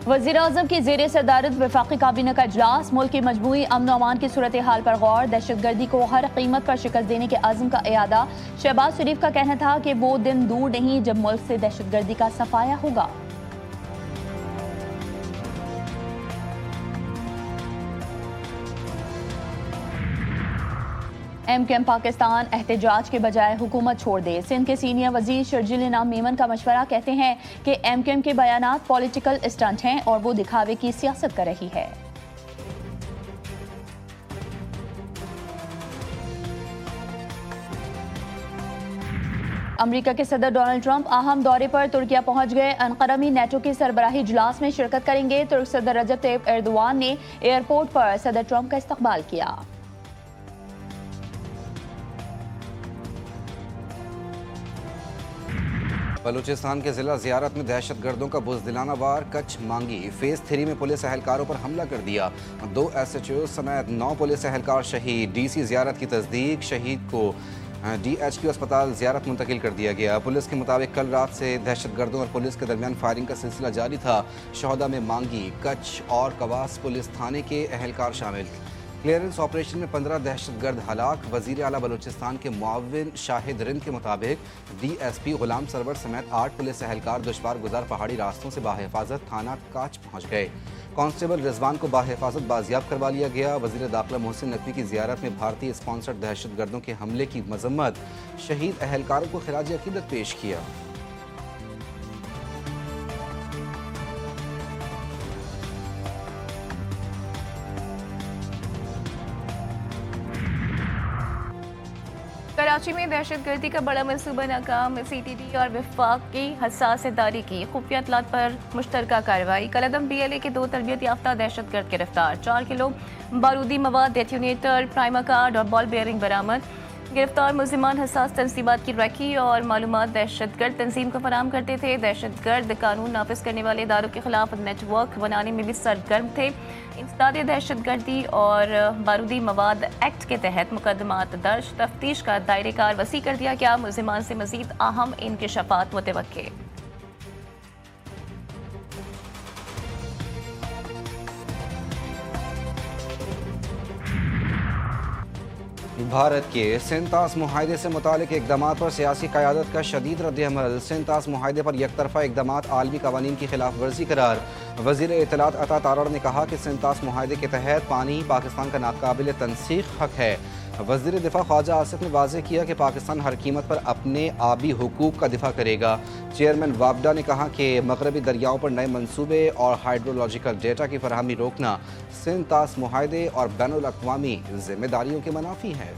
वज़ीर आज़म की ज़ेर सदारत वफाकी काबीना का इजलास। मुल्क की मजमूई अमन अमान की सूरत हाल पर गौर। दहशत गर्दी को हर कीमत पर शिकस्त देने के अज़्म का इरादा। शहबाज शरीफ का कहना था कि वो दिन दूर नहीं जब मुल्क से दहशत गर्दी का सफाया होगा। एमकेएम पाकिस्तान एहतजाज के बजाय हुकूमत छोड़ दे। सिंध के सीनियर वजीर शर्जील इनाम मेमन का मशवरा। कहते हैं कि एमकेएम के बयानात पॉलिटिकल स्टंट हैं और वो दिखावे की सियासत कर रही है। अमेरिका के सदर डोनाल्ड ट्रंप अहम दौरे पर तुर्किया पहुंच गए। अनकरा में नेटो के सरबराही इजलास में शिरकत करेंगे। तुर्क सदर रजब तैयब एर्दोआन ने एयरपोर्ट पर सदर ट्रंप का इस्तकबाल किया। बलूचिस्तान के जिला ज़ियारत में दहशत गर्दों का बुज़दिलाना वार। कच्छ मांगी फेज़ 3 में पुलिस एहलकारों पर हमला कर दिया। 2 SHO समेत 9 पुलिस एहलकार शहीद। DC ज़ियारत की तस्दीक। शहीद को DHQ अस्पताल ज़ियारत मुंतकिल कर दिया गया। पुलिस के मुताबिक कल रात से दहशत गर्दों और पुलिस के दरमियान फायरिंग का सिलसिला जारी था। शहदा में मांगी, कच्छ और कवास पुलिस थाने के एहलकार शामिल। क्लियरेंस ऑपरेशन में 15 दहशतगर्द हलाक। वज़ीर आला बलूचिस्तान के मुआविन शाहिद रिंद के मुताबिक DSP गुलाम सरवर समेत 8 पुलिस एहलकार दुश्वार गुजार पहाड़ी रास्तों से बाहिफाजत थाना काच पहुँच गए। कांस्टेबल रिजवान को बाहिफाजत बाजियाब करवा लिया गया। वज़ीर दाखिला मोहसिन नकवी की ज़ियारत में भारतीय स्पॉन्सर्ड दहशतगर्दों के हमले की मजम्मत। शहीद एहलकारों को खिराज अकीदत पेश किया। कराची में दहशतगर्दी का बड़ा मनसूबा नाकाम। CTD और विफाक की हसास इदारे की खुफिया इत्तलात पर मुश्तरका कार्रवाई। कलदम BLA के 2 तरबियत याफ्ता दहशतगर्द गिरफ्तार। 4 किलो बारूदी मवाद, डेटोनेटर, प्राइमर कार्ड और बॉल बेयरिंग बरामद। गिरफ्तार मुल्जिमान हसास तंजीमात की रखी और मालूमात दहशतगर्द तंजीम को फराहम करते थे। दहशतगर्द कानून नाफिज करने वाले इदारों के खिलाफ नेटवर्क बनाने में भी सरगर्म थे। इंसदाद दहशतगर्दी और बारूदी मवाद एक्ट के तहत मुकदमात दर्ज। तफ्तीश का दायरेकार वसी कर दिया गया। मुल्जिमान से मजीद अहम इंकशाफात मुतवक्के। भारत के सेंतास मुआहदे से मुतालिक इकदाम पर सियासी क़यादत का शदीद रद्द-ए-अमल। सेंतास मुआहदे पर यकतरफा इकदामात आलमी कवानीन की खिलाफ वर्जी करार। वज़ीर इत्तलात अता तारड़ ने कहा कि सेंतास मुआहदे के तहत पानी पाकिस्तान का नाकाबिल तनसीख हक है। वज़ीर दिफा ख्वाजा आसिफ ने वाज़ेह किया कि पाकिस्तान हर कीमत पर अपने आबी हुकूक का दिफा करेगा। चेयरमैन वापडा ने कहा कि मगरबी दरियाओं पर नए मनसूबे और हाइड्रोलॉजिकल डेटा की फराहमी रोकना सेंतास मुआहदे और बैनुल अक़वामी जिम्मेदारियों के मनाफी है।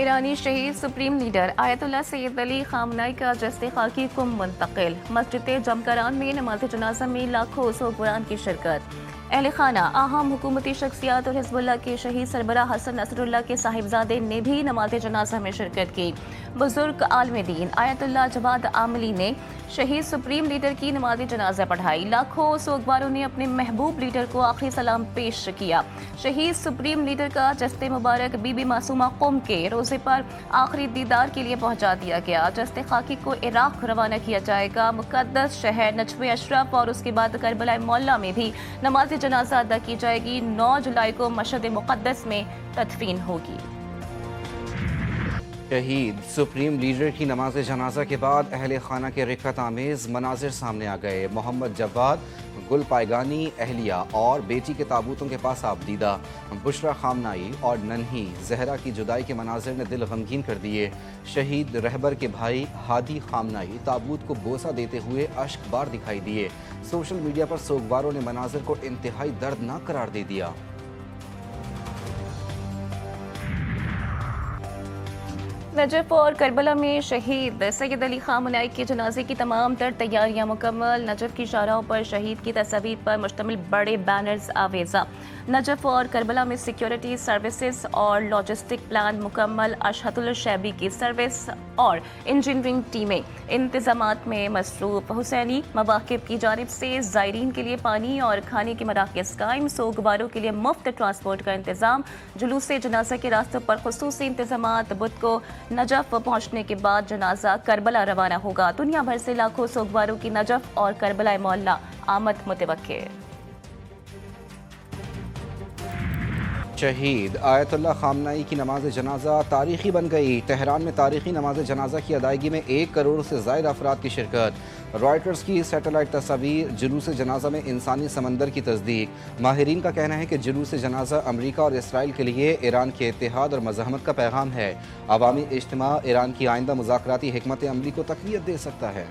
ईरानी शहीद supreme leader Ayatollah Syed Ali खामनाई का जस्ते खाकी को मुंतकिल। मस्जिद जमकरान में नमाज जनाजा में लाखों सोगवारान की शिरकत। अहले खाना, अहम हुकूमती शख्सियात और हिज़्बुल्लाह के शहीद सरबरा हसन नसरुल्लाह के साहिबजादे ने भी नमाज जनाजा में शिरकत की। बुजुर्ग आलम दीन आयतुल्लाह जवाद आमली ने शहीद सुप्रीम लीडर की नमाज जनाजा पढ़ाई। लाखों सोगवारों ने अपने महबूब लीडर को आखिरी सलाम पेश किया। शहीद सुप्रीम लीडर का जस्ते मुबारक बीबी मासूमा कौम के रोजे पर आखिरी दीदार के लिए पहुंचा दिया गया। जस्ते खाकी को इराक रवाना किया जाएगा। मुकद्दस शहर नजफ़े अशरफ और उसके बाद करबला मौला में भी नमाज जनाजा अदा की जाएगी। 9 जुलाई को मशहद मुक़द्दस में तदफीन होगी। शहीद सुप्रीम लीडर की नमाज जनाजा के बाद अहले खाना के रिक्कत आमेज़ मनाजिर सामने आ गए। मोहम्मद जवाद, गुल पायगानी अहलिया और बेटी के ताबूतों के पास आबदीदा। बुशरा खामनाई और नन्ही जहरा की जुदाई के मनाजिर ने दिल गमगीन कर दिए। शहीद रहबर के भाई हादी खामनाई ताबूत को बोसा देते हुए अश्कबार दिखाई दिए। सोशल मीडिया पर सोगवारों ने मनाजिर को इंतहाई दर्दनाक करार दे दिया। नजफ और करबला में शहीद सैयद अली खामनाई के जनाजे की तमाम तर तैयारियां मुकम्मल। नजफ की शाहराहों पर शहीद की तस्वीर पर मुश्तमिल बड़े बैनर्स आवेजा। नजफ और करबला में सिक्योरिटी सर्विसेज और लॉजिस्टिक प्लान मुकम्मल। अशहदुल शैबी की सर्विस और इंजीनियरिंग टीमें इंतजामात में मसरूफ। हुसैनी मवाक़िब की जानिब से ज़ायरीन के लिए पानी और खाने के मराकज़ कायम। सोगवारों के लिए मुफ्त ट्रांसपोर्ट का इंतजाम। जुलूस जनाजा के रास्तों पर खुसूसी इंतजामात। बुध को नजफ पहुंचने के बाद जनाजा करबला रवाना होगा। दुनिया भर से लाखों सोगवारों की नजफ और करबला मौला आमद मुतवक्के। शहीद आयतुल्लाह खामनाई की नमाज जनाजा तारीखी बन गई। तेहरान में तारीखी नमाज जनाजा की अदायगी में 1 करोड़ से ज़ायद अफराद की शिरकत। रॉयटर्स की सैटेलाइट तस्वीर। जुलूस जनाजा में इंसानी समंदर की तस्दीक। माहिरीन का कहना है कि जुलूस जनाजा अमरीका और इसराइल के लिए ईरान के इत्तेहाद और मज़ाहमत का पैगाम है। अवामी इज्तिमा ईरान की आइंदा मुज़ाकराती हिकमत अमली को तक़वियत दे सकता है।